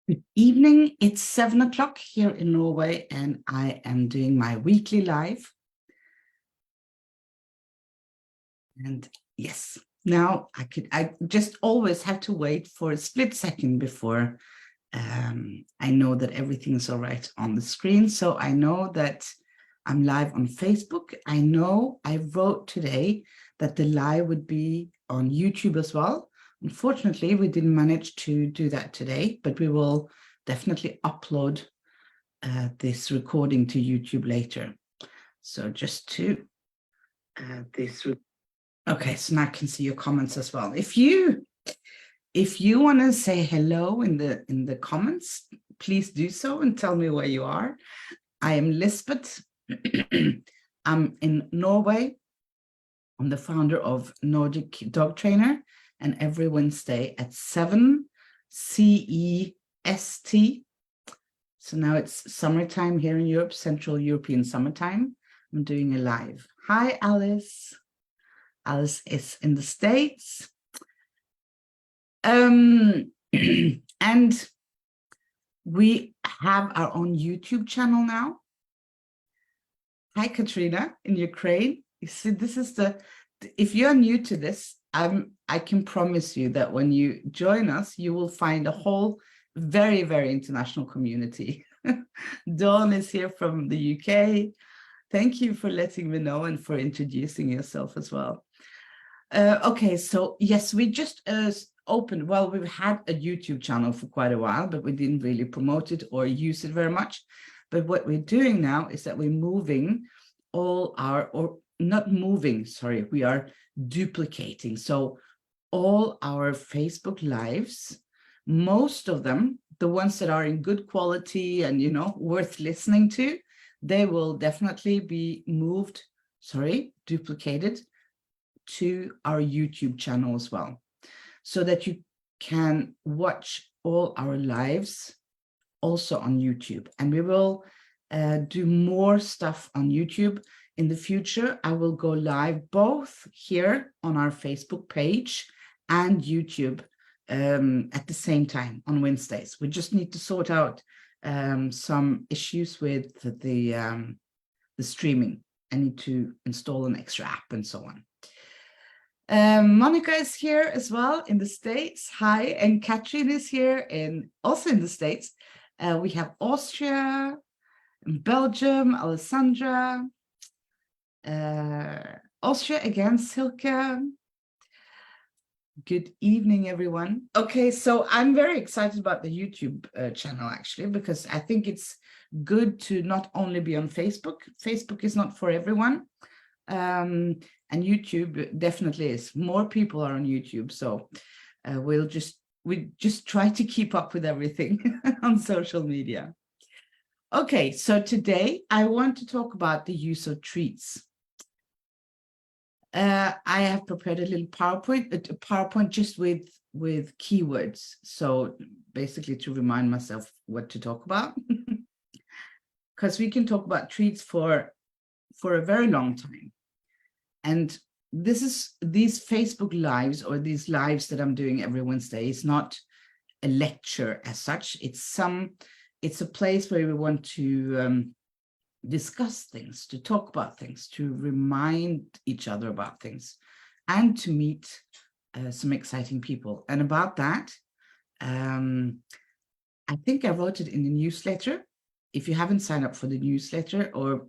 Good evening. It's 7 o'clock here in Norway, and I am doing my weekly live. And yes, now I just always have to wait for a split second before I know that everything's all right on the screen. So I know that I'm live on Facebook. I know I wrote today that the live would be on YouTube as well. Unfortunately, we didn't manage to do that today, but we will definitely upload this recording to YouTube later. So just to okay, so now I can see your comments as well. If you want to say hello in the comments, please do so and tell me where you are. I am Lisbeth. I'm in Norway. I'm the founder of Nordic Dog Trainer, and every Wednesday at 7 CEST. So now it's summertime here in Europe, Central European summertime. I'm doing a live. Hi, Alice. Alice is in the States. And we have our own YouTube channel now. Hi, Katrina in Ukraine. You see, this is if you're new to this, I can promise you that when you join us, you will find a whole very, very international community. Dawn is here from the UK. Thank you for letting me know and for introducing yourself as well. Okay, so yes, we just opened, well, we've had a YouTube channel for quite a while, but we didn't really promote it or use it very much. But what we're doing now is that we're moving all our, or not moving, sorry, we are duplicating. So all our Facebook lives, most of them, the ones that are in good quality and, you know, worth listening to, they will definitely be moved, duplicated to our YouTube channel as well, so that you can watch all our lives also on YouTube. And we will do more stuff on YouTube in the future. I will go live both here on our Facebook page and YouTube at the same time on Wednesdays. We just need to sort out some issues with the streaming. I need to install an extra app and so on. Monica is here as well in the States. Hi, and Katrin is here also in the States. We have Austria, Belgium, Alessandra, Austria again, Silke. Good evening, everyone. Okay, so I'm very excited about the YouTube channel, actually, because I think it's good to not only be on Facebook. Facebook is not for everyone. And YouTube definitely is. More people are on YouTube, so we just try to keep up with everything on social media. Okay, so today I want to talk about the use of treats. I have prepared a little PowerPoint just with keywords, so basically to remind myself what to talk about, because we can talk about treats for a very long time. And these Facebook lives, or these lives that I'm doing every Wednesday, is not a lecture as such. It's a place where we want to discuss things, to talk about things, to remind each other about things, and to meet some exciting people. And about that, I think I wrote it in the newsletter. If you haven't signed up for the newsletter or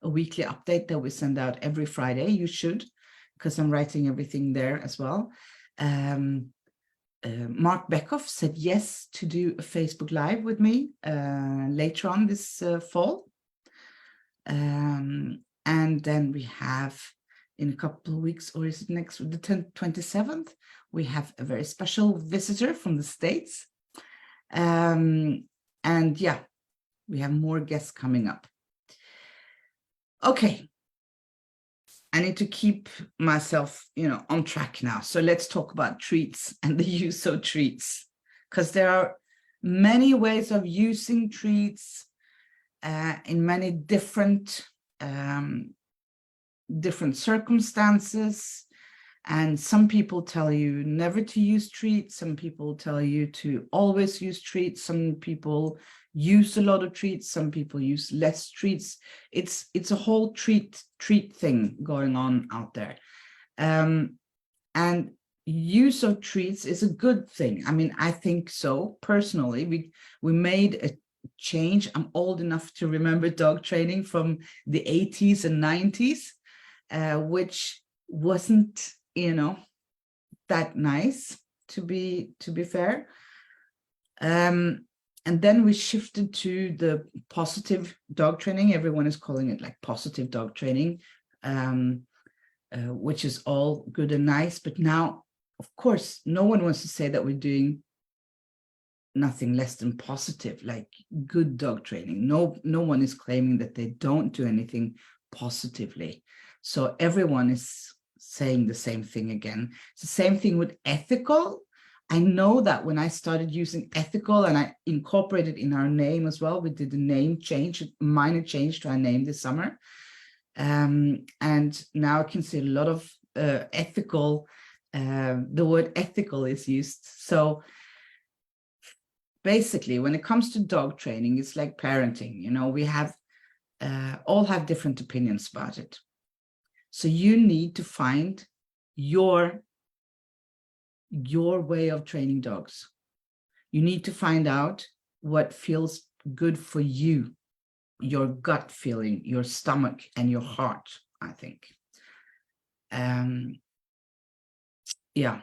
a weekly update that we send out every Friday, you should, because I'm writing everything there as well. Mark Beckhoff said yes to do a Facebook Live with me later on this fall. And then we have, in a couple of weeks, or is it next, the 27th, we have a very special visitor from the States. And yeah, we have more guests coming up. Okay. I need to keep myself, on track now. So let's talk about treats and the use of treats, because there are many ways of using treats in many different circumstances. And some people tell you never to use treats. Some people tell you to always use treats. Some people use a lot of treats. Some people use less treats. It's a whole treat thing going on out there. And use of treats is a good thing. I mean, I think so. Personally, we made a change. I'm old enough to remember dog training from the 80s and 90s, which wasn't, that nice, to be fair. And then we shifted to the positive dog training. Everyone is calling it like positive dog training, which is all good and nice. But now, of course, no one wants to say that we're doing nothing less than positive, like good dog training. No one is claiming that they don't do anything positively. So everyone is saying the same thing again. It's the same thing with ethical. I know that when I started using ethical and I incorporated in our name as well, we did a name change, a minor change to our name this summer. And now I can see a lot of ethical, the word ethical is used. So basically, when it comes to dog training, it's like parenting. We all have different opinions about it. So you need to find your way of training dogs. You need to find out what feels good for you, your gut feeling, your stomach, and your heart, I think. Yeah.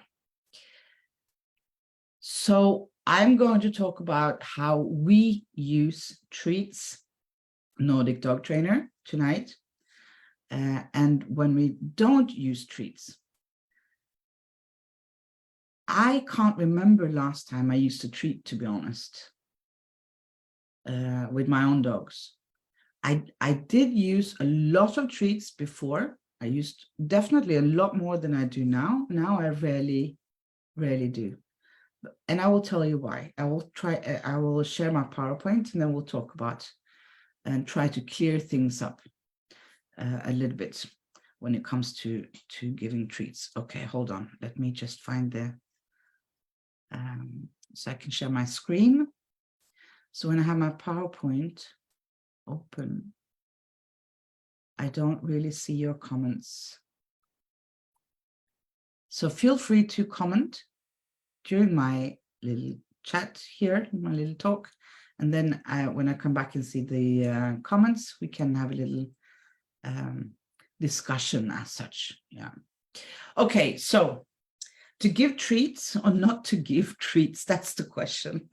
So I'm going to talk about how we use treats, Nordic dog trainer, tonight. And when we don't use treats. I can't remember last time I used a treat, to be honest, with my own dogs. I did use a lot of treats before. I used definitely a lot more than I do now. Now I rarely do. And I will tell you why. I will share my PowerPoint and then we'll talk about and try to clear things up a little bit when it comes to giving treats. Okay, hold on. Let me just find the, so I can share my screen. So when I have my PowerPoint open, I don't really see your comments. So feel free to comment during my little chat here, my little talk. And then when I come back and see the comments, we can have a little discussion as such. Yeah. Okay, so to give treats or not to give treats, that's the question.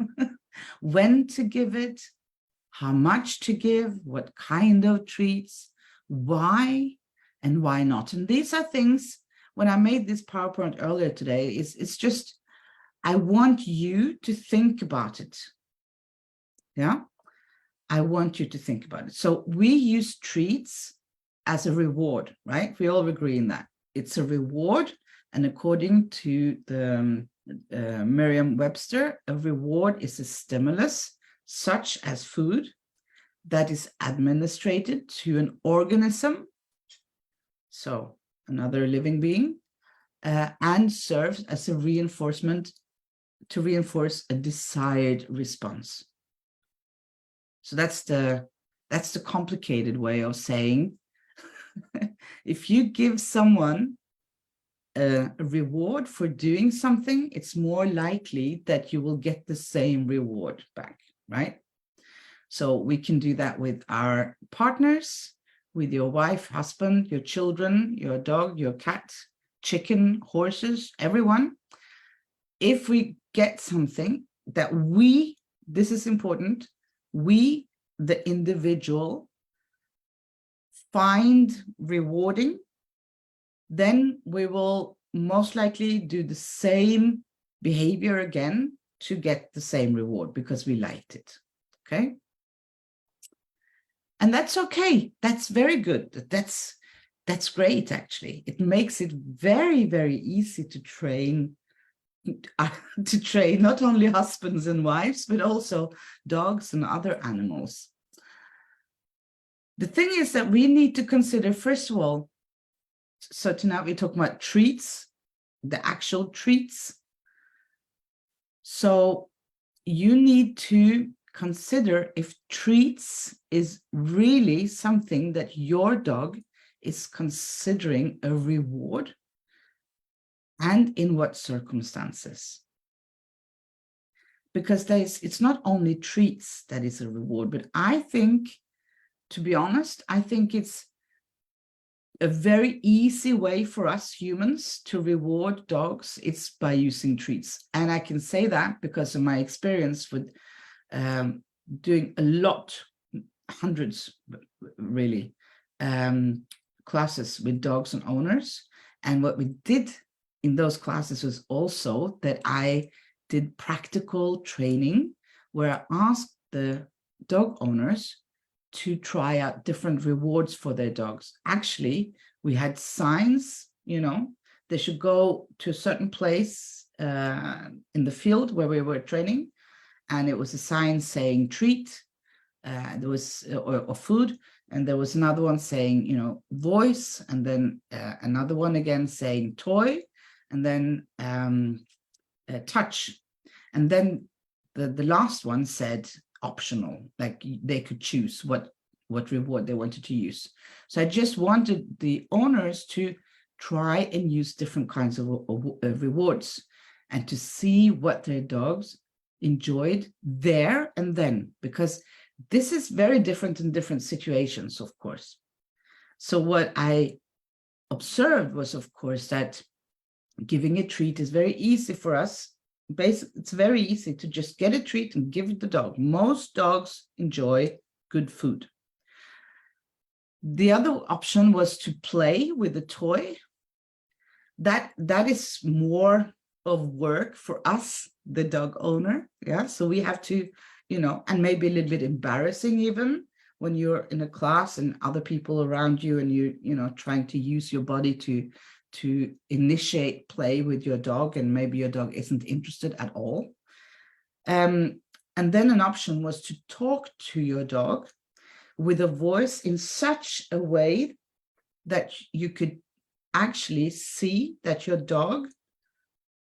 When to give it, how much to give, what kind of treats, why, and why not. And these are things, when I made this PowerPoint earlier today, it's just, I want you to think about it. Yeah, I want you to think about it. So we use treats as a reward, right? We all agree in that. It's a reward. And according to the Merriam-Webster, a reward is a stimulus, such as food, that is administered to an organism, so another living being, and serves as a reinforcement to reinforce a desired response. So that's the complicated way of saying, if you give someone a reward for doing something, it's more likely that you will get the same reward back, right? So we can do that with our partners, with your wife, husband, your children, your dog, your cat, chicken, horses, everyone. If we get something that we, this is important, we, the individual, find rewarding, then we will most likely do the same behavior again to get the same reward because we liked it, okay? And that's okay. That's very good. That's great, actually. It makes it very, very easy to train not only husbands and wives, but also dogs and other animals. The thing is that we need to consider, first of all, so tonight we're talking about treats the actual treats. So you need to consider if treats is really something that your dog is considering a reward, and in what circumstances. Because it's not only treats that is a reward, but I think, to be honest, I think it's a very easy way for us humans to reward dogs. It's by using treats. And I can say that because of my experience with doing a lot, hundreds really, classes with dogs and owners. And what we did in those classes was also that I did practical training where I asked the dog owners to try out different rewards for their dogs. Actually, we had signs, they should go to a certain place in the field where we were training, and it was a sign saying treat, there was or food, and there was another one saying, voice, and then another one again saying toy, and then touch, and then the last one said optional, like they could choose what reward they wanted to use. So I just wanted the owners to try and use different kinds of rewards and to see what their dogs enjoyed there and then, because this is very different in different situations, of course. So what I observed was, of course, that giving a treat is very easy for us. It's very easy to just get a treat and give it the dog. Most dogs enjoy good food. The other option was to play with the toy. That is more of work for us, the dog owner. Yeah, so we have to, and maybe a little bit embarrassing even when you're in a class and other people around you and you trying to use your body to initiate play with your dog, and maybe your dog isn't interested at all. And then an option was to talk to your dog with a voice in such a way that you could actually see that your dog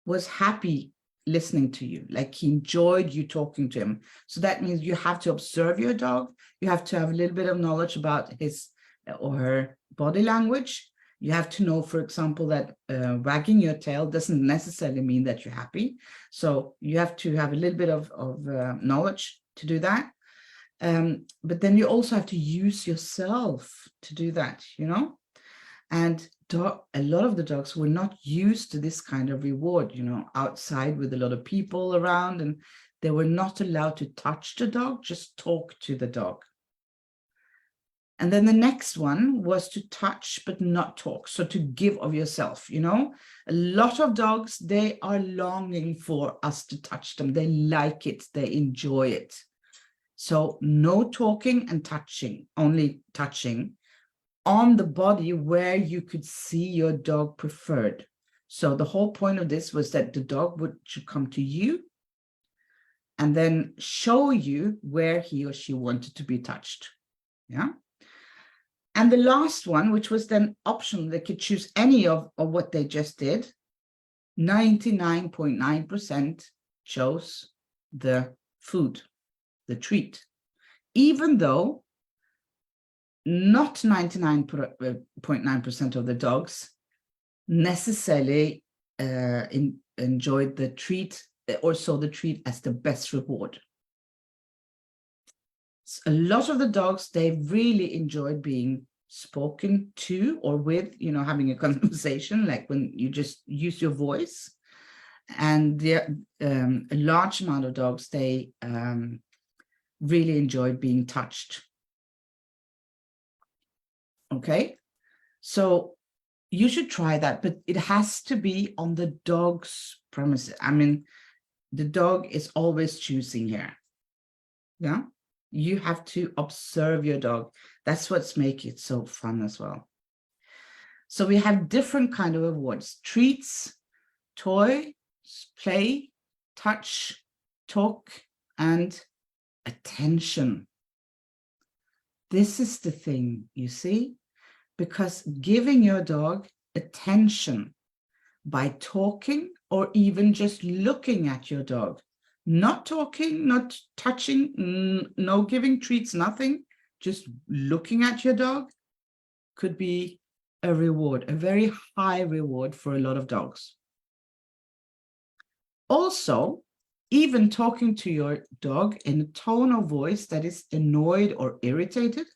was happy listening to you, like he enjoyed you talking to him. So that means you have to observe your dog. You have to have a little bit of knowledge about his or her body language. You have to know, for example, that wagging your tail doesn't necessarily mean that you're happy. So you have to have a little bit of knowledge to do that. But then you also have to use yourself to do that, And a lot of the dogs were not used to this kind of reward, outside with a lot of people around, and they were not allowed to touch the dog, just talk to the dog. And then the next one was to touch but not talk. So to give of yourself, A lot of dogs, they are longing for us to touch them. They like it. They enjoy it. So no talking and touching, only touching on the body where you could see your dog preferred. So the whole point of this was that the dog should come to you and then show you where he or she wanted to be touched. Yeah. And the last one, which was then optional, they could choose any of what they just did. 99.9% chose the food, the treat, even though not 99.9% of the dogs necessarily enjoyed the treat or saw the treat as the best reward. A lot of the dogs, they really enjoyed being spoken to or with, having a conversation, like when you just use your voice. And a large amount of dogs, they really enjoyed being touched. Okay, so you should try that, but it has to be on the dog's premises. I mean, the dog is always choosing here. Yeah, you have to observe your dog. That's what's making it so fun as well. So we have different kind of awards: treats, toy, play, touch, talk, and attention. This is the thing, you see, because giving your dog attention by talking or even just looking at your dog. Not talking, not touching, no giving treats, nothing. Just looking at your dog could be a reward, a very high reward for a lot of dogs. Also, even talking to your dog in a tone of voice that is annoyed or irritated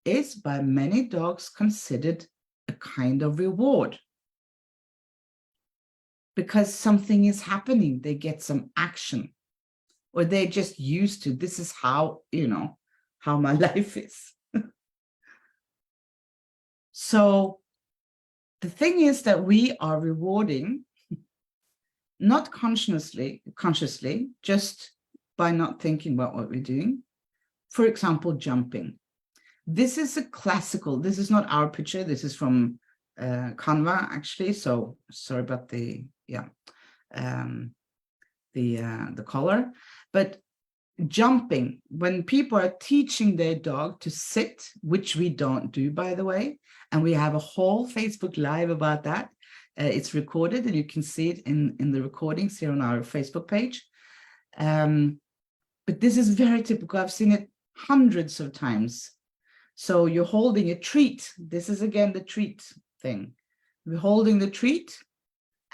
is by many dogs considered a kind of reward. Because something is happening, they get some action, or they're just used to, this is how, how my life is. So the thing is that we are rewarding, not consciously, just by not thinking about what we're doing. For example, jumping. This is a classical, this is not our picture, this is from Canva actually, so sorry about the color, but jumping, when people are teaching their dog to sit, which we don't do, by the way, and we have a whole Facebook Live about that. It's recorded and you can see it in the recordings here on our Facebook page. But this is very typical. I've seen it hundreds of times. So you're holding a treat. This is again the treat thing. We're holding the treat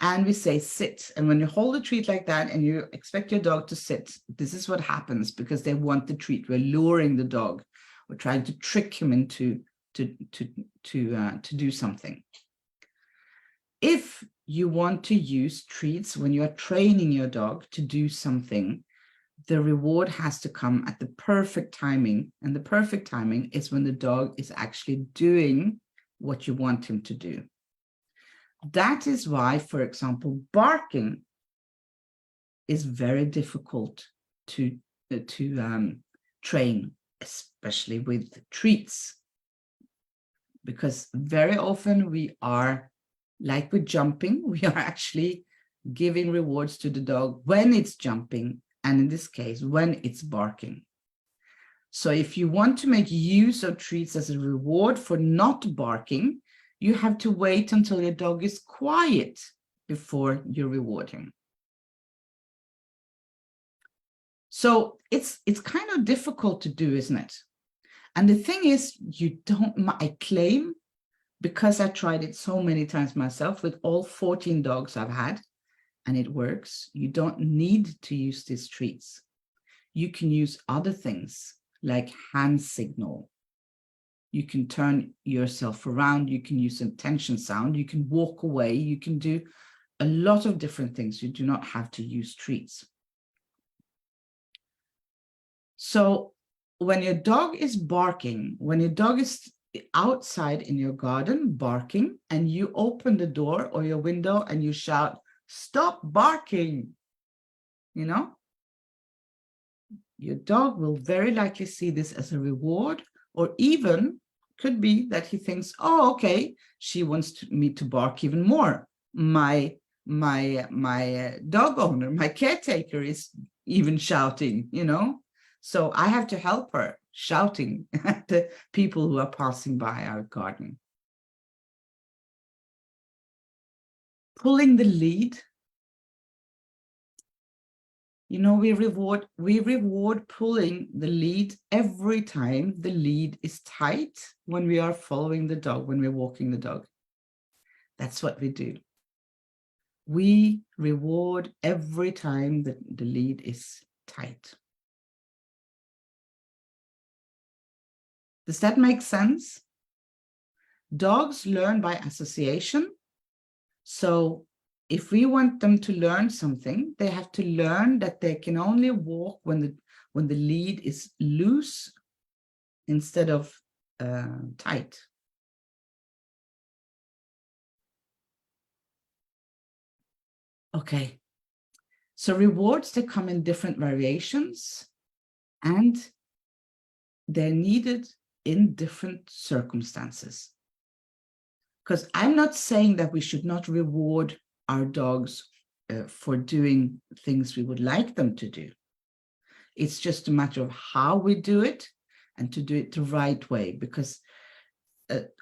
and we say sit. And when you hold a treat like that and you expect your dog to sit, this is what happens because they want the treat. We're luring the dog. We're trying to trick him into to do something. If you want to use treats when you're training your dog to do something, the reward has to come at the perfect timing. And the perfect timing is when the dog is actually doing what you want him to do. That is why, for example, barking is very difficult to train, especially with treats. Because very often we are, like with jumping, we are actually giving rewards to the dog when it's jumping, and in this case, when it's barking. So if you want to make use of treats as a reward for not barking, you have to wait until your dog is quiet before you reward him. So it's kind of difficult to do, isn't it? And the thing is, I claim, because I tried it so many times myself with all 14 dogs I've had, and it works, you don't need to use these treats. You can use other things like hand signal. You can turn yourself around. You can use intention sound. You can walk away. You can do a lot of different things. You do not have to use treats. So when your dog is barking, when your dog is outside in your garden barking, and you open the door or your window and you shout, "Stop barking," your dog will very likely see this as a reward, or even could be that he thinks, oh, okay, she wants me to bark even more. My dog owner, my caretaker is even shouting, so I have to help her, shouting at the people who are passing by our garden. Pulling the lead. We reward pulling the lead every time the lead is tight when we are following the dog, when we're walking the dog. That's what we do. We reward every time that the lead is tight. Does that make sense? Dogs learn by association. So if we want them to learn something, they have to learn that they can only walk when the lead is loose instead of tight. Okay, so rewards, they come in different variations and they're needed in different circumstances. Because I'm not saying that we should not reward our dogs for doing things we would like them to do. It's just a matter of how we do it and to do it the right way, because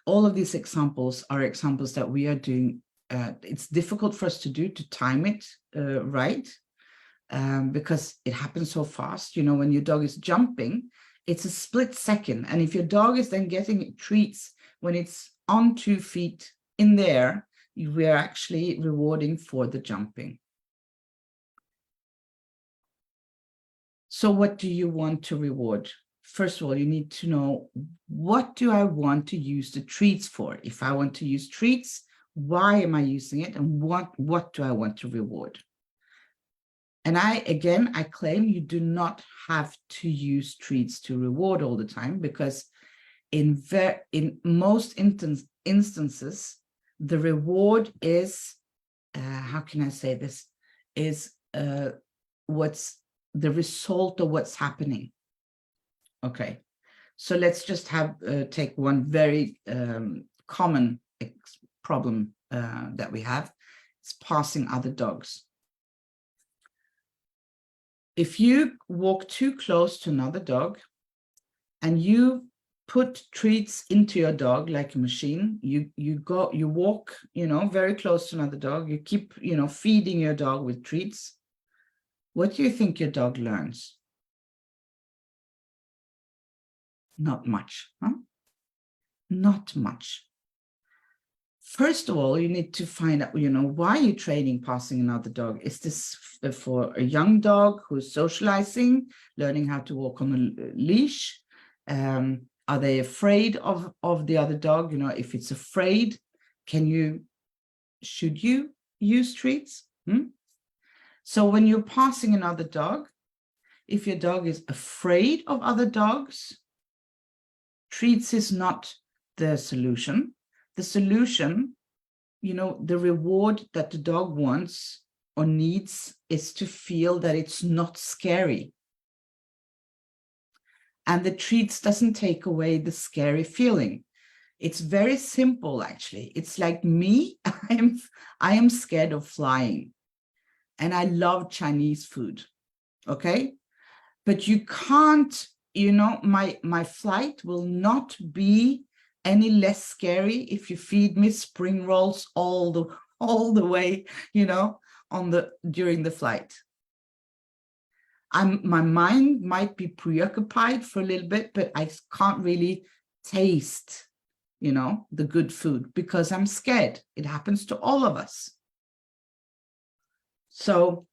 all of these examples are examples that we are doing it's difficult for us to do, to time it right, because it happens so fast. You know, when your dog is jumping, it's a split second. And if your dog is then getting treats when it's on 2 feet in the air, we're actually rewarding for the jumping. So what do you want to reward? First of all, you need to know, what do I want to use the treats for? If I want to use treats, why am I using it? And what do I want to reward? And I claim you do not have to use treats to reward all the time, because in most instances, the reward is, how can I say this, is what's the result of what's happening. Okay, so let's just take one very common problem that we have. It's passing other dogs. If you walk too close to another dog and you put treats into your dog like a machine, you walk, you know, very close to another dog, you keep, you know, feeding your dog with treats, what do you think your dog learns? Not much, huh? Not much. First of all, you need to find out, you know, why you're training passing another dog. Is this for a young dog who's socializing, learning how to walk on a leash? Are they afraid of the other dog? You know, if it's afraid, should you use treats? So when you're passing another dog, if your dog is afraid of other dogs, treats is not the solution. The solution, you know, the reward that the dog wants or needs is to feel that it's not scary. And the treats doesn't take away the scary feeling. It's very simple, actually. It's like me, I am scared of flying. And I love Chinese food, okay? But you can't, you know, my flight will not be any less scary if you feed me spring rolls all the way, you know, during the flight. My mind might be preoccupied for a little bit, but I can't really taste, you know, the good food because I'm scared. It happens to all of us. So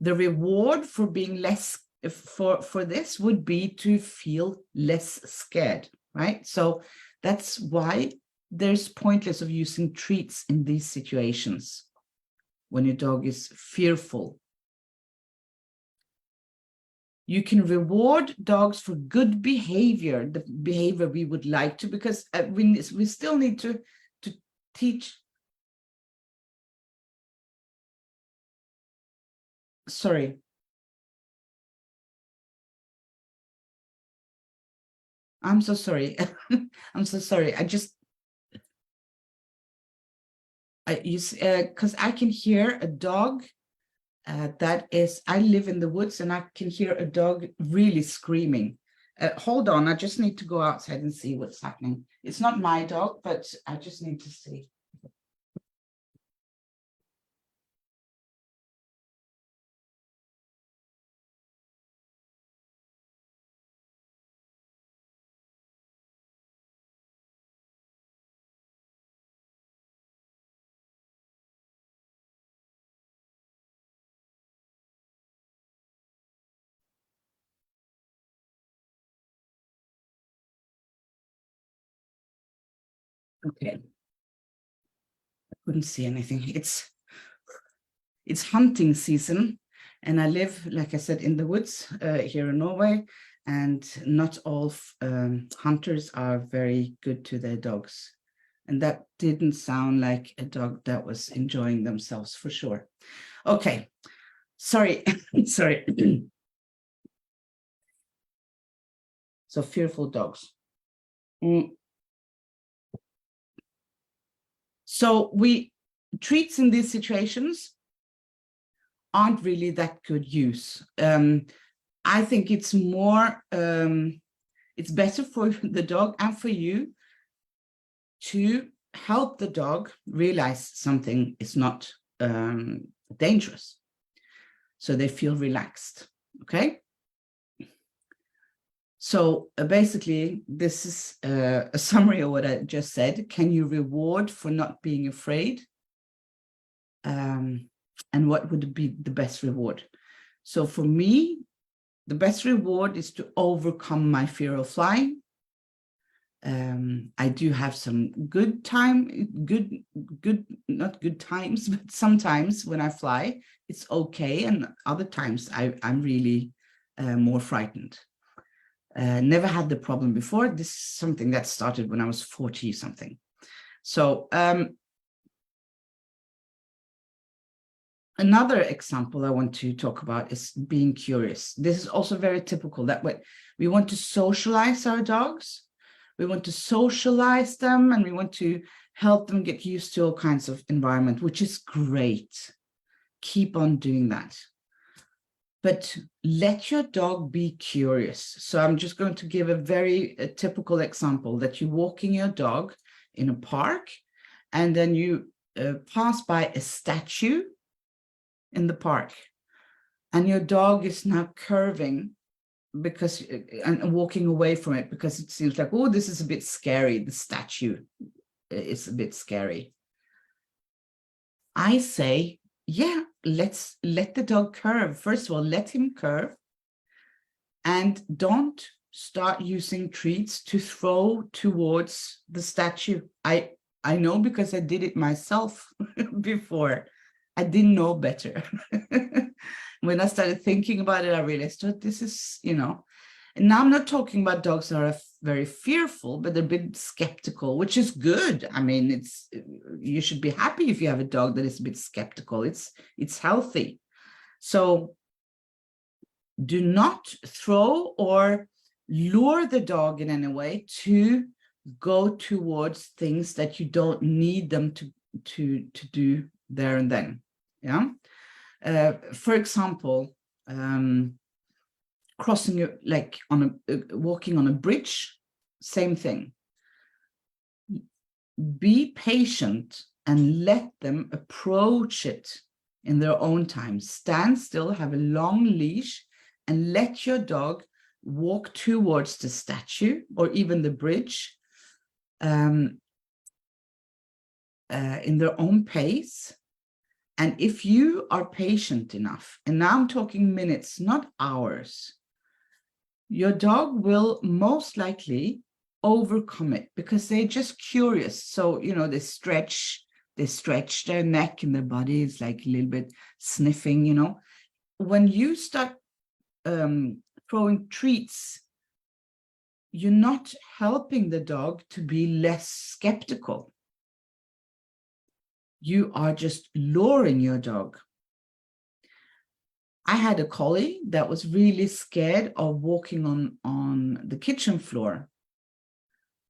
the reward for being less, for this would be to feel less scared, right? So that's why there's pointless of using treats in these situations when your dog is fearful. You can reward dogs for good behavior, the behavior we would like to, because we still need to teach. Sorry. I'm so sorry. I'm so sorry. Because I can hear a dog I live in the woods and I can hear a dog really screaming. Hold on, I just need to go outside and see what's happening. It's not my dog, but I just need to see. Okay. I couldn't see anything. It's hunting season, and I live, like I said, in the woods here in Norway, and not all hunters are very good to their dogs. And that didn't sound like a dog that was enjoying themselves for sure. Okay, sorry, sorry. So fearful dogs. So treats in these situations aren't really that good use. I think it's more, it's better for the dog and for you to help the dog realize something is not dangerous. So they feel relaxed, okay? So basically, this is a summary of what I just said. Can you reward for not being afraid? And what would be the best reward? So for me, the best reward is to overcome my fear of flying. I do have some not good times, but sometimes when I fly, it's okay. And other times I'm really more frightened. Never had the problem before. This is something that started when I was 40 something. So another example I want to talk about is being curious. This is also very typical that way. We want to socialize our dogs. We want to socialize them, and we want to help them get used to all kinds of environment, which is great. Keep on doing that. But let your dog be curious. So I'm just going to give a very typical example that you're walking your dog in a park, and then you pass by a statue in the park, and your dog is now curving because and walking away from it because it seems like, oh, this is a bit scary. The statue is a bit scary. I say, yeah, let's let the dog curve. First of all, let him curve, and don't start using treats to throw towards the statue. I know because I did it myself before. I didn't know better. When I started thinking about it, I realized, oh, this is, and now I'm not talking about dogs that are very fearful, but they're a bit skeptical, which is good. I mean, you should be happy if you have a dog that is a bit skeptical. It's healthy. So do not throw or lure the dog in any way to go towards things that you don't need them to do there and then. Yeah. For example, crossing, like walking on a bridge, same thing. Be patient and let them approach it in their own time. Stand still, have a long leash, and let your dog walk towards the statue or even the bridge in their own pace. And if you are patient enough, and now I'm talking minutes, not hours, your dog will most likely overcome it because they're just curious. So, they stretch their neck and their body. It's like a little bit sniffing, When you start throwing treats, you're not helping the dog to be less skeptical. You are just luring your dog. I had a collie that was really scared of walking on the kitchen floor.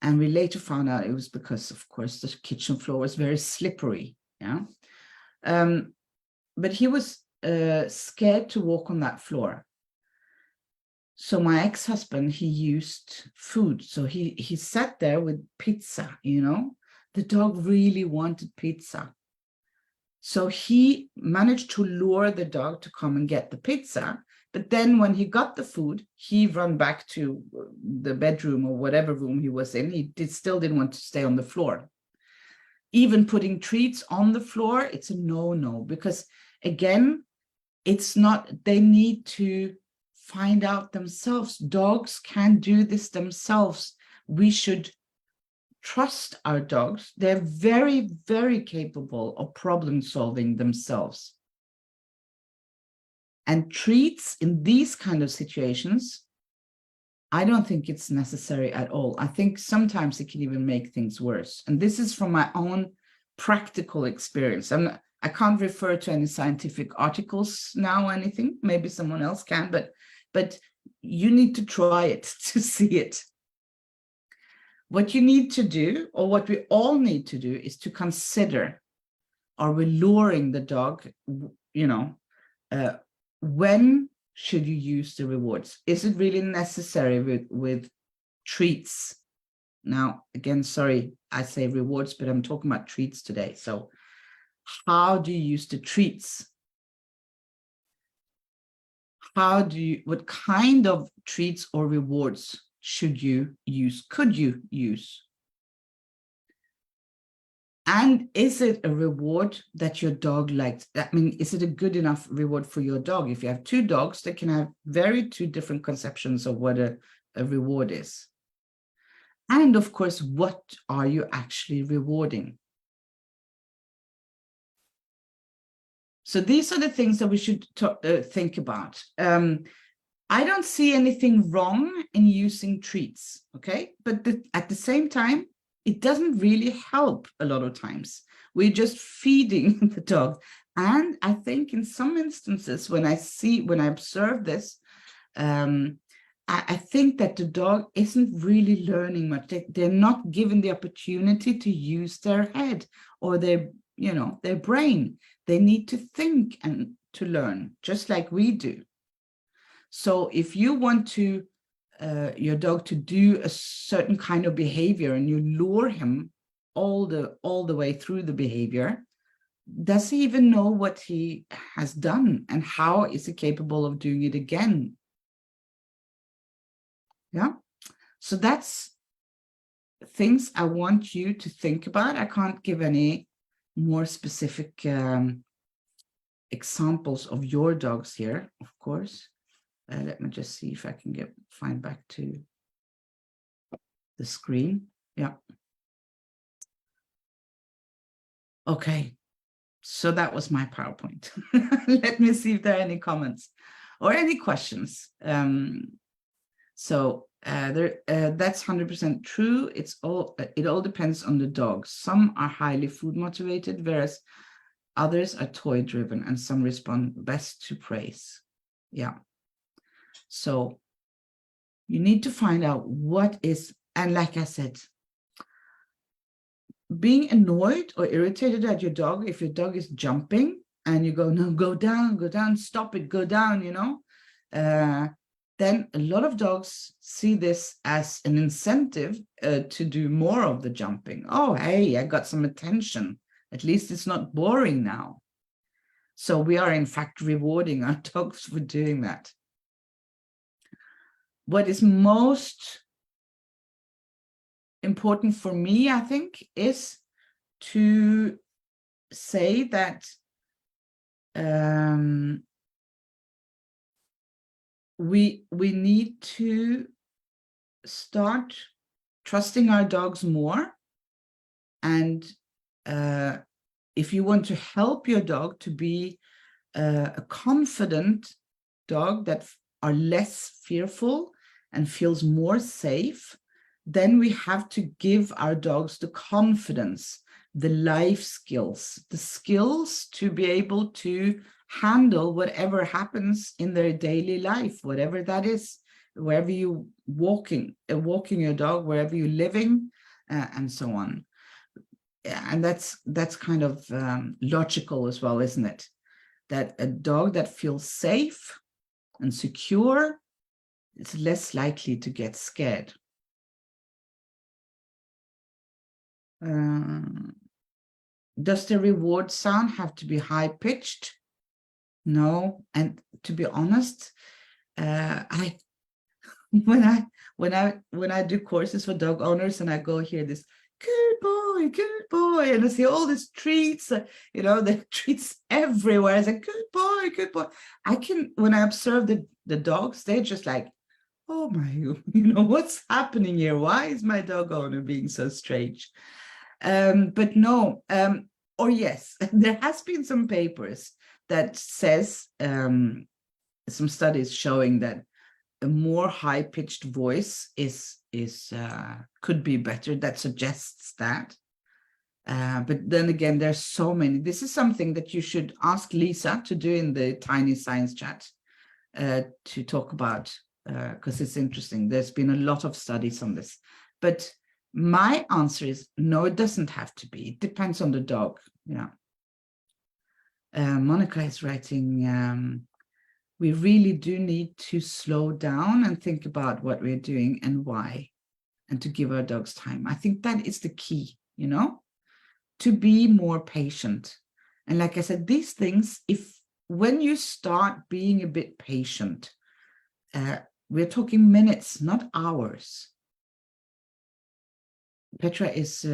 And we later found out it was because, of course, the kitchen floor was very slippery. Yeah. But he was scared to walk on that floor. So my ex-husband, he used food. So he sat there with pizza, The dog really wanted pizza. So he managed to lure the dog to come and get the pizza. But then when he got the food, he ran back to the bedroom or whatever room he was in. He still didn't want to stay on the floor. Even putting treats on the floor, it's a no-no. Because again, it's not, they need to find out themselves. Dogs can do this themselves. We should trust our dogs. They're very, very capable of problem solving themselves. And treats in these kind of situations, I don't think it's necessary at all. I think sometimes it can even make things worse. And this is from my own practical experience. I can't refer to any scientific articles now or anything. Maybe someone else can, but you need to try it to see it. What you need to do, or what we all need to do, is to consider, are we luring the dog, when should you use the rewards? Is it really necessary with treats? Now, again, sorry, I say rewards, but I'm talking about treats today. So how do you use the treats? What kind of treats or rewards should you use, could you use? And is it a reward that your dog likes? I mean, is it a good enough reward for your dog? If you have two dogs, they can have two different conceptions of what a reward is. And of course, what are you actually rewarding? So these are the things that we should think about. I don't see anything wrong in using treats, okay? But at the same time, it doesn't really help a lot of times. We're just feeding the dog. And I think in some instances, when I observe this, I think that the dog isn't really learning much. They're not given the opportunity to use their head or their brain. They need to think and to learn, just like we do. So if you want to your dog to do a certain kind of behavior and you lure him all the way through the behavior, does he even know what he has done and how is he capable of doing it again? Yeah. So that's things I want you to think about. I can't give any more specific examples of your dogs here, of course. Let me just see if I can find back to the screen. Yeah. Okay. So that was my PowerPoint. Let me see if there are any comments or any questions. That's 100% true. It all depends on the dog. Some are highly food motivated, whereas others are toy driven, and some respond best to praise. Yeah. So you need to find out what is, and like I said, being annoyed or irritated at your dog, if your dog is jumping and you go, no, go down, stop it, go down, then a lot of dogs see this as an incentive to do more of the jumping. Oh, hey, I got some attention. At least it's not boring now. So we are, in fact, rewarding our dogs for doing that. What is most important for me, I think, is to say that we need to start trusting our dogs more. And if you want to help your dog to be a confident dog that are less fearful and feels more safe, then we have to give our dogs the confidence, the life skills, the skills to be able to handle whatever happens in their daily life, whatever that is, wherever you walking your dog, wherever you're living, and so on. And that's kind of logical as well, isn't it? That a dog that feels safe and secure is less likely to get scared. Does the reward sound have to be high-pitched? No. And to be honest, when I do courses for dog owners and I go hear this, good boy, and I see all these treats, the treats everywhere. I say, good boy. When I observe the dogs, they're just like, oh my, what's happening here? Why is my dog owner being so strange? But no, or yes, there has been some papers that says some studies showing that a more high-pitched voice could be better. That suggests that. But then again, there's so many. This is something that you should ask Lisa to do in the Tiny Science Chat to talk about, because it's interesting. There's been a lot of studies on this. But my answer is no, it doesn't have to be. It depends on the dog. Yeah. Monica is writing, we really do need to slow down and think about what we're doing and why, and to give our dogs time. I think that is the key, you know, to be more patient. And like I said, these things, when you start being a bit patient, we're talking minutes, not hours. Petra is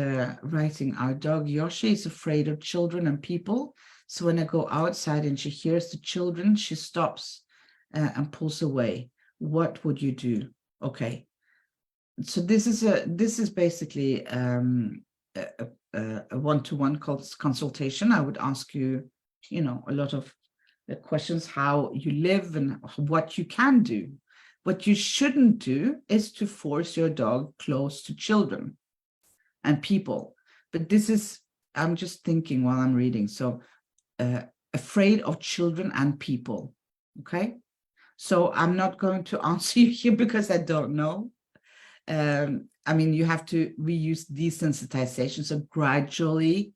writing, our dog Yoshi is afraid of children and people. So when I go outside and she hears the children, she stops and pulls away. What would you do? Okay. So this is basically a one-to-one consultation. I would ask you, you know, a lot of questions, how you live and what you can do. What you shouldn't do is to force your dog close to children and people. But this is, I'm just thinking while I'm reading. So afraid of children and people. Okay. So I'm not going to answer you here because I don't know. I mean, you have to reuse desensitization, so gradually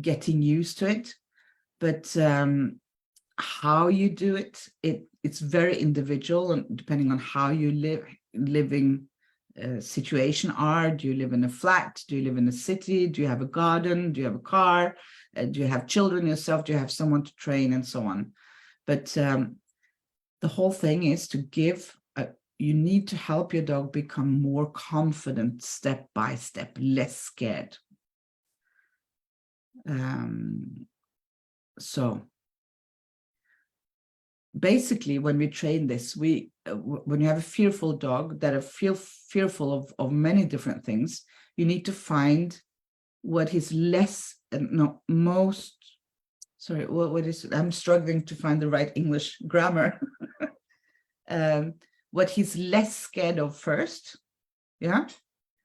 getting used to it. But how you do it, it's very individual, and depending on how you living situation are. Do you live in a flat? Do you live in a city? Do you have a garden? Do you have a car? Do you have children yourself? Do you have someone to train, and so on? But the whole thing is to give. You need to help your dog become more confident step by step, less scared. So basically, when we train this, when you have a fearful dog that are fearful of many different things, you need to find what is less, no, most, sorry, what is, I'm struggling to find the right English grammar. What he's less scared of first, yeah?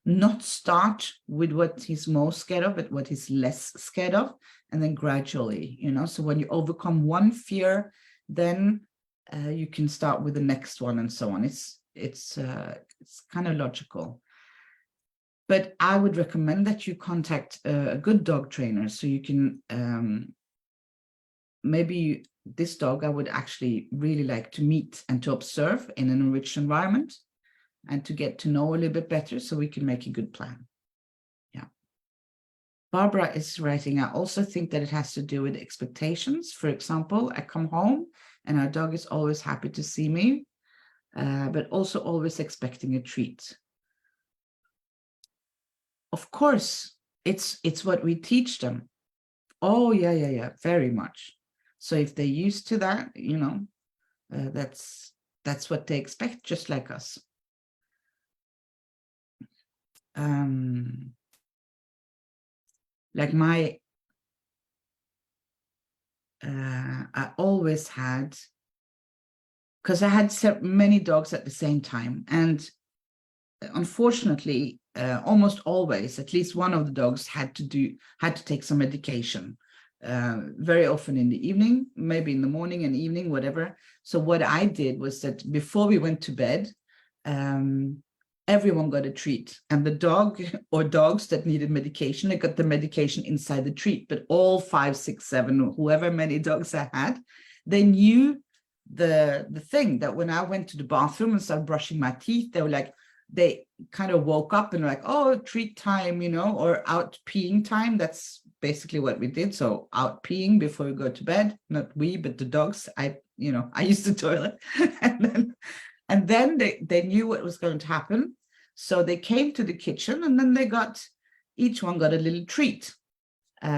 Not start with what he's most scared of, but what he's less scared of, and then gradually, you know? So when you overcome one fear, then you can start with the next one and so on. It's kind of logical. But I would recommend that you contact a good dog trainer, so you can, maybe this dog I would actually really like to meet and to observe in an enriched environment and to get to know a little bit better so we can make a good plan. Yeah. Barbara is writing, I also think that it has to do with expectations. For example, I come home and our dog is always happy to see me, but also always expecting a treat. Of course, it's what we teach them. Oh, yeah, very much. So if they're used to that, you know, that's what they expect, just like us. Like I always had, because I had so many dogs at the same time, and unfortunately, almost always, at least one of the dogs had to take some medication. Very often in the evening, maybe in the morning and evening, whatever. So what I did was that before we went to bed, everyone got a treat, and the dog or dogs that needed medication, they got the medication inside the treat. But all 5, 6, 7, whoever many dogs I had, they knew the thing that when I went to the bathroom and started brushing my teeth, they were like, they kind of woke up and like, oh, treat time, you know, or out peeing time. That's basically what we did. So out peeing before we go to bed, not we, but the dogs. I used the toilet. and then they knew what was going to happen. So they came to the kitchen, and then each one got a little treat.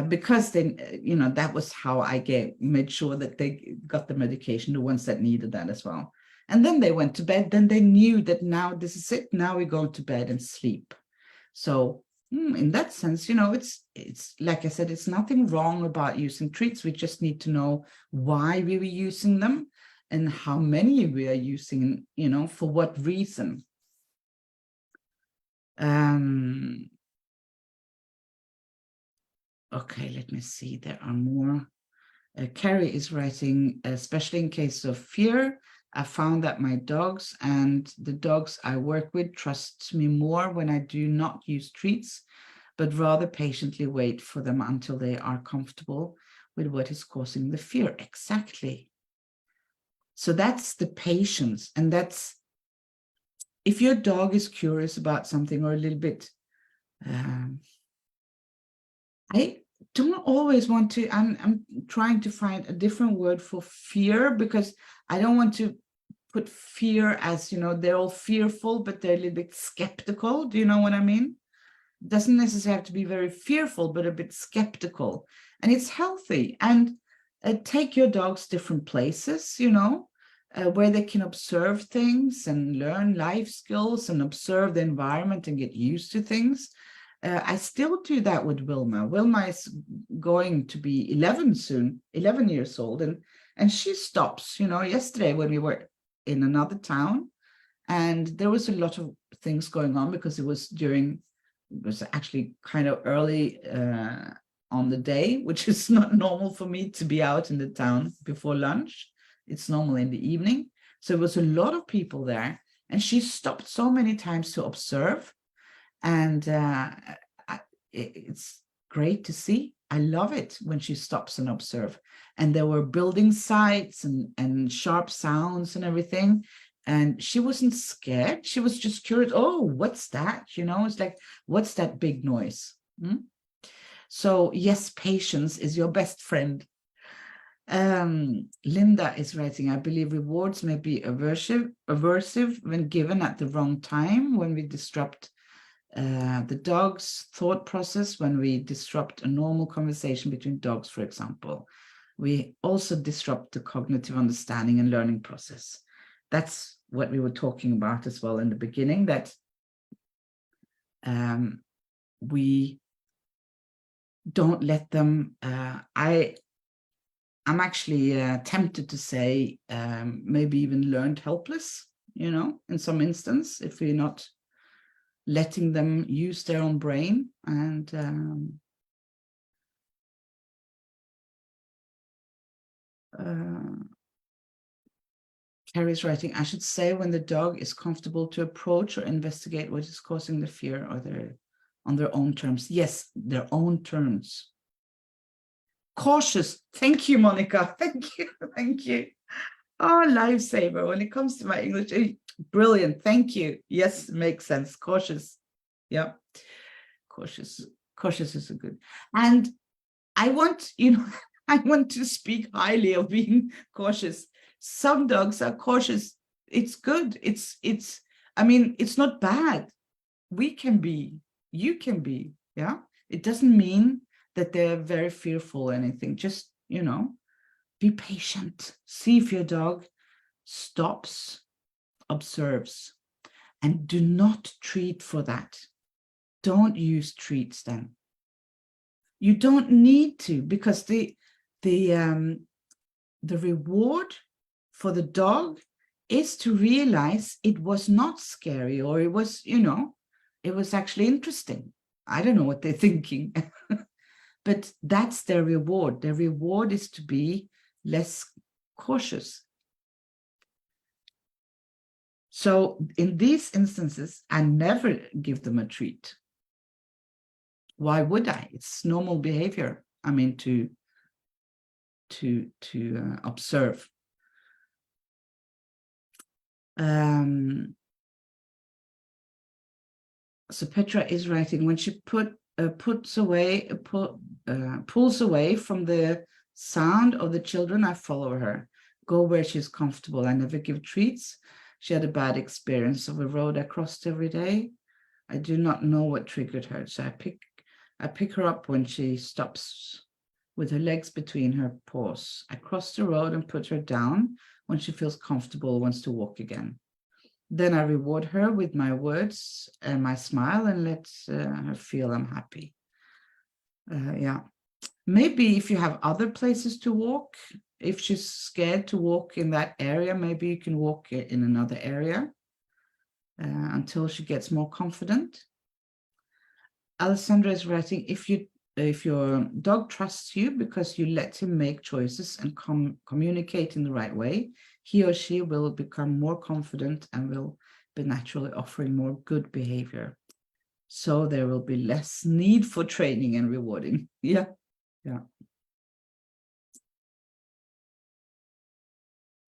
Because they, you know, that was how I made sure that they got the medication, the ones that needed that as well. And then they went to bed. Then they knew that now this is it. Now we go to bed and sleep. So in that sense, you know, it's like I said, it's nothing wrong about using treats. We just need to know why we were using them and how many we are using, you know, for what reason. Okay, let me see. There are more. Carrie is writing, especially in case of fear, I found that my dogs and the dogs I work with trust me more when I do not use treats, but rather patiently wait for them until they are comfortable with what is causing the fear. Exactly. So that's the patience, and if your dog is curious about something or a little bit, I don't always want to, I'm trying to find a different word for fear, because I don't want to put fear as, you know, they're all fearful, but they're a little bit skeptical. Do you know what I mean? It doesn't necessarily have to be very fearful, but a bit skeptical. And it's healthy. And take your dogs different places, you know, where they can observe things and learn life skills and observe the environment and get used to things. I still do that with Wilma. Wilma is going to be 11 soon, 11 years old, and she stops. You know, yesterday when we were in another town, and there was a lot of things going on because it was actually kind of early on the day, which is not normal for me to be out in the town before lunch. It's normal in the evening. So it was a lot of people there, and she stopped so many times to observe. And it's great to see. I love it when she stops and observe. And there were building sites and sharp sounds and everything. And she wasn't scared. She was just curious. Oh, what's that? You know, it's like, what's that big noise? So yes, patience is your best friend. Linda is writing, I believe rewards may be aversive when given at the wrong time, when we disrupt the dog's thought process, when we disrupt a normal conversation between dogs, for example. We also disrupt the cognitive understanding and learning process. That's what we were talking about as well in the beginning, that we don't let them, I'm actually tempted to say maybe even learned helpless, you know, in some instance, if we're not letting them use their own brain. And Carrie's writing, I should say when the dog is comfortable to approach or investigate what is causing the fear, or they're on their own terms. Yes, their own terms. Cautious. Thank you, Monica. Thank you. Thank you. Oh, lifesaver. When it comes to my English, brilliant. Thank you. Yes, makes sense. Cautious. Yeah. Cautious. Cautious is a good. And I want, you know, I want to speak highly of being cautious. Some dogs are cautious. It's good. I mean, it's not bad. We can be, you can be, yeah. It doesn't mean that they're very fearful or anything. Just, you know, be patient. See if your dog stops, observes, and do not treat for that. Don't use treats then. You don't need to, because the reward for the dog is to realize it was not scary, or it was, you know, it was actually interesting. I don't know what they're thinking, but that's their reward. Their reward is to be less cautious. So in these instances, I never give them a treat. Why would I? It's normal behavior. I mean, to observe. So Petra is writing, when she pulls away from the sound of the children, I follow her, go where she's comfortable. I never give treats. She had a bad experience of a road I crossed every day. I do not know what triggered her. So I pick her up when she stops with her legs between her paws. I cross the road and put her down when she feels comfortable, wants to walk again. Then I reward her with my words and my smile and let her feel I'm happy. Yeah. Maybe if you have other places to walk, if she's scared to walk in that area, maybe you can walk in another area until she gets more confident. Alessandra is writing, if your dog trusts you because you let him make choices and communicate in the right way, he or she will become more confident and will be naturally offering more good behavior. So there will be less need for training and rewarding. Yeah.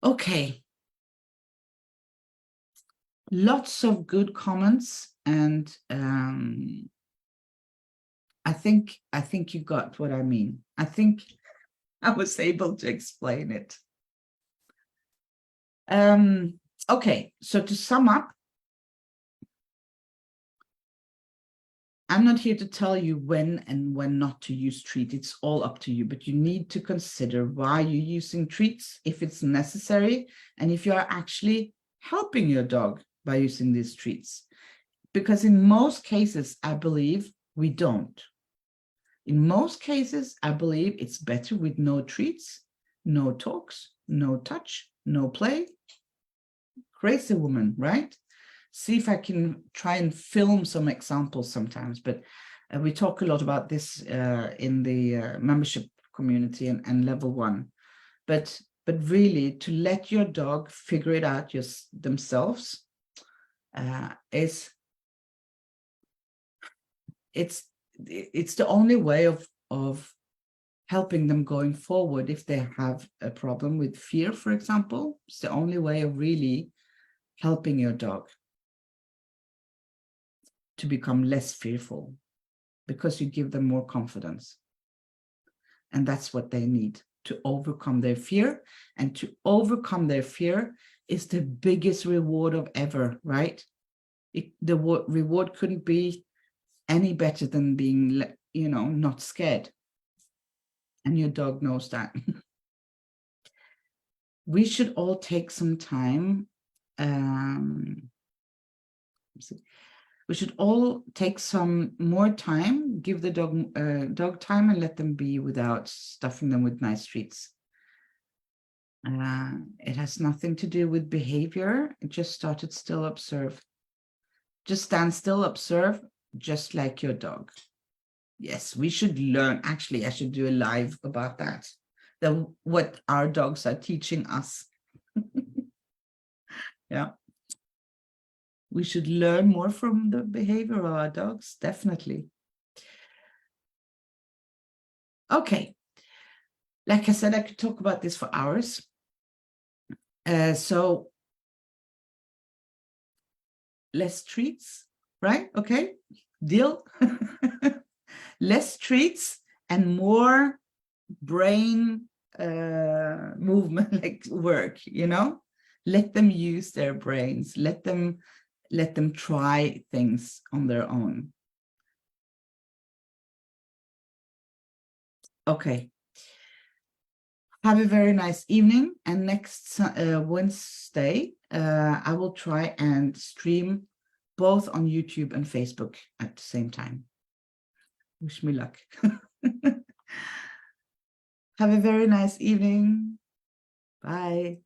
Okay. Lots of good comments, and I think you got what I mean. I think I was able to explain it. Okay, so to sum up, I'm not here to tell you when and when not to use treat. It's all up to you, but you need to consider why you're using treats, if it's necessary, and if you are actually helping your dog by using these treats. Because in most cases, I believe we don't. In most cases, I believe it's better with no treats, no talks, no touch, no play. Crazy woman, right? See if I can try and film some examples sometimes, but we talk a lot about this in the membership community and level 1. But really, to let your dog figure it out themselves is it's the only way of helping them going forward. If they have a problem with fear, for example, it's the only way of really helping your dog to become less fearful, because you give them more confidence. And that's what they need to overcome their fear. And to overcome their fear is the biggest reward of ever, right? The reward couldn't be any better than being, not scared. And your dog knows that. We should all take some time. We should all take some more time, give the dog time, and let them be without stuffing them with nice treats. It has nothing to do with behavior. It just started still, observe. Just stand still, observe, just like your dog. Yes, we should learn. Actually, I should do a live about that. What our dogs are teaching us. Yeah. We should learn more from the behavior of our dogs, definitely. Okay. Like I said, I could talk about this for hours. So less treats, right? Okay, deal. Less treats and more brain movement, like work, let them use their brains, let them try things on their own. Okay, have a very nice evening, and next Wednesday I will try and stream both on YouTube and Facebook at the same time. Wish me luck. Have a very nice evening. Bye.